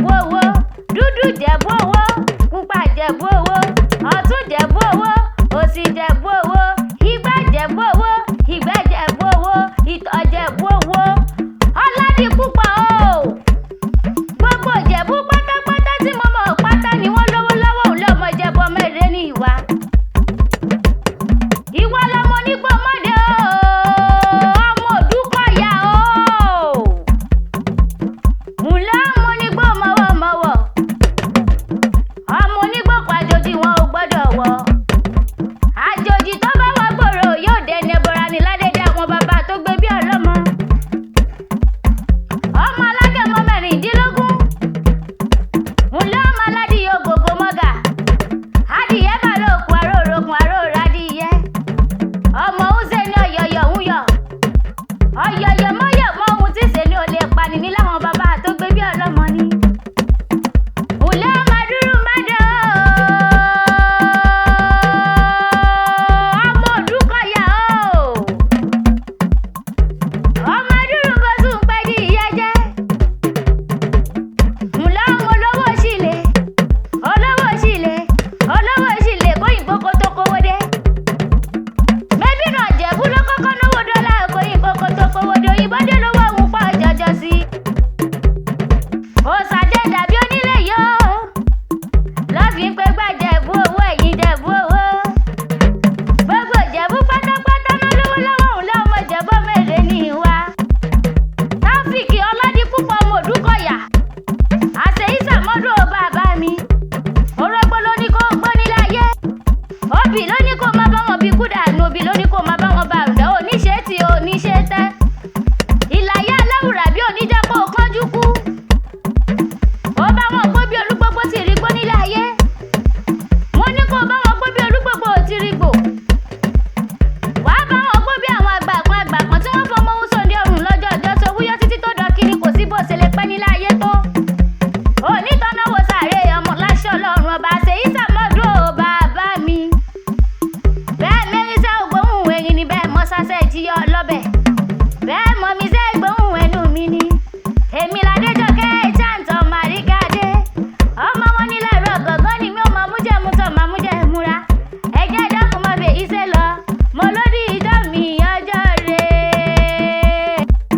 jẹ̀bú owó, dúdú jẹ̀bú owó, pupa jẹ̀bú owó, ọ̀tún jẹ̀bú owó, òsì jẹ̀bú owó, igbá jẹ̀bú owó, ìgbẹ́ jẹ̀bú owó, ìtọ̀ jẹ̀bú owó. Ọládipúpọ̀ o. Gbogbo Ìjẹ̀bú pátápátá tí mo mọ̀ pátá ni wọ́n lówó lọ́wọ́ òun lọ́mọ Ìjẹ̀bú ọmọ èrè ní ìwà. Ìwà lọmọ onígbò mọ́dé o, ọmọ Òdúkọ̀yà o. Ǹlẹ́ ọmọ onígbò mọ̀wọ̀mọ̀wọ̀, ọmọ onígbò kọ àjòjì wọn ò gbọ́dọ̀ wọ̀. Àjòjì tó bá wọ gbòòrò yóò dẹni ẹbọra ní ládédé àwọn bàbá tó gbé bí ọlọ́mọ. Ọmọ alágẹmọ mẹ́rìndínlógún, ǹlẹ́ ọmọ aládìyẹ ògògó mọ́gà, adìyẹ bá lóòkùn àrò òròkùn àrò òrádìyẹ. Ọmọ oúnjẹ ní ọ̀yọ̀yọ̀ ń yọ̀, ọ̀yọ̀yọ̀ mọ́yọ̀ mọ́ ohun tí ṣe ni ò lè pani ní láwọn bàbá tó gbé bí ọlọ́mọ ni. Ǹlẹ́ ọmọ dúró mádé o, ọmọ Òdúkọ̀yà o. Ọmọ dúró bó tún pẹ́ di ìyẹ́ jẹ́. Ǹlẹ́ ọmọ olówó sílẹ̀, olówó sílẹ̀, olówó sílẹ̀ kóyìnbó kó tó kówó dé. Mẹ́bí náà Ìjẹ̀bú ló kọ́kọ́ náwó dọ́là kóyìnbó kó tó kówó dé, òyìnbó dé lówó òun pọ̀ jọjọ sí. Òsàdé dàbí onílé yóò, lọ́ọ̀fì ń pẹ́ gbà Ìjẹ̀bú owó ẹ̀yìn Ìjẹ̀bú owó. Gbogbo Ìjẹ̀bú pátápátá ló lówó lọ́wọ́ òun lọ́mọ Ìjẹ̀bú ọmọ èrè ní ìwà. Táfíìkì Ọládipúpọ̀ ọmọ Òdúkọ̀yà, àṣeyí sàmọ́dún ò bàbá mi. Orógbó ló ní kó gbó nílé ayé, obì ló ní kó má bá wọn bí kúdà nù, obì ló ní kó má bá wọn bá àrùndá, oníṣe tí oníṣe tẹ́. Ìlàyé aláwùrà bí oníjà kó kánjú kú. Ó bá wọn gbó bí olúgbógbó ti rí gbó nílé ayé. Mo ní kó bá wọn gbó bí olúgbógbó ò ti rí gbò. Wàá bá wọn gbó bí àwọn àgbà kan tí wọ́n fọmọ owó sóde ọrùn lọ́jọ́ ọjọ́ tó wúyọ́ títí tó dọ̀ kiri, kò sí bó ṣe lè pẹ́ nílé ayé tó. Onítọ́náwó sàárè ọmọ láṣọ Ọlọ́run ọba, àṣeyí sàmọ́dún ò bàbá mi. Bẹ́ẹ̀ mẹ́rin sẹ́ ògbóhùn erin ni bẹ́ẹ̀ mọ́ sásẹ́ ìjìyà ọlọ́bẹ̀.